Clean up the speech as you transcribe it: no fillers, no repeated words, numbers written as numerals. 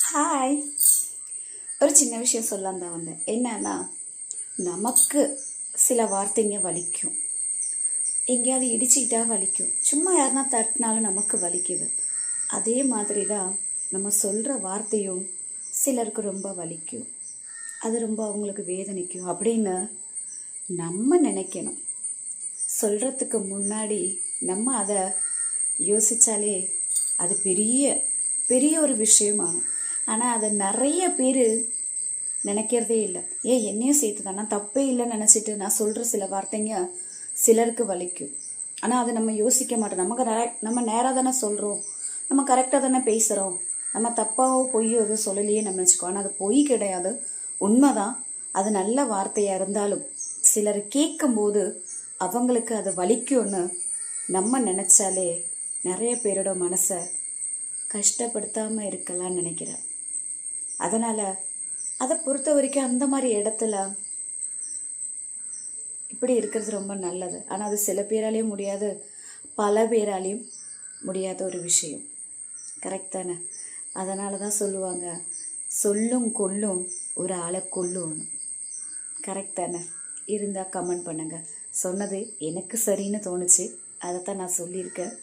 Hi. ஒரு சின்ன விஷயம் சொல்லலாம் தான் வந்தேன். என்னன்னா, நமக்கு சில வார்த்தைங்க வலிக்கும். எங்கேயாவது இடிச்சுக்கிட்டா வலிக்கும். சும்மா யாருன்னா தட்டினாலும் நமக்கு வலிக்குது. அதே மாதிரி தான் நம்ம சொல்கிற வார்த்தையும் சிலருக்கு ரொம்ப வலிக்கும். அது ரொம்ப அவங்களுக்கு வேதனைக்கும் அப்படின்னு நம்ம நினைக்கணும். சொல்கிறதுக்கு முன்னாடி நம்ம அதை யோசித்தாலே அது பெரிய பெரிய ஒரு விஷயமாகும். ஆனால் அதை நிறைய பேர் நினைக்கிறதே இல்லை. என்னையும் சேர்த்து தான், நான் தப்பே இல்லைன்னு நினச்சிட்டு நான் சொல்கிற சில வார்த்தைங்க சிலருக்கு வலிக்கும். ஆனால் அதை நம்ம யோசிக்க மாட்டோம். நம்ம நேராக தானே சொல்கிறோம், நம்ம கரெக்டாக தானே பேசுகிறோம், நம்ம தப்பாவோ பொய்யோ எதுவும் சொல்லலையே நம்ம நினச்சிக்கோ. ஆனால் அது பொய் கிடையாது, உண்மைதான். அது நல்ல வார்த்தையாக இருந்தாலும் சிலர் கேட்கும்போது அவங்களுக்கு அது வலிக்கும்னு நம்ம நினச்சாலே நிறைய பேரோட மனசை கஷ்டப்படுத்தாமல் இருக்கலாம்னு நினைக்கிறேன். அதனால் அதை பொறுத்த வரைக்கும் அந்த மாதிரி இடத்துல இப்படி இருக்கிறது ரொம்ப நல்லது. ஆனால் அது சில பேராலேயும் முடியாது, பல பேராலையும் முடியாத ஒரு விஷயம். கரெக்ட் தானே? அதனால தான் சொல்லுவாங்க, சொல்லும் கொல்லும் ஒரு ஆளை கொல்லும்னு. கரெக்ட் தானே? இருந்தால் கமெண்ட் பண்ணுங்கள். சொன்னது எனக்கு சரின்னு தோணுச்சு, அதைத்தான் நான் சொல்லியிருக்கேன்.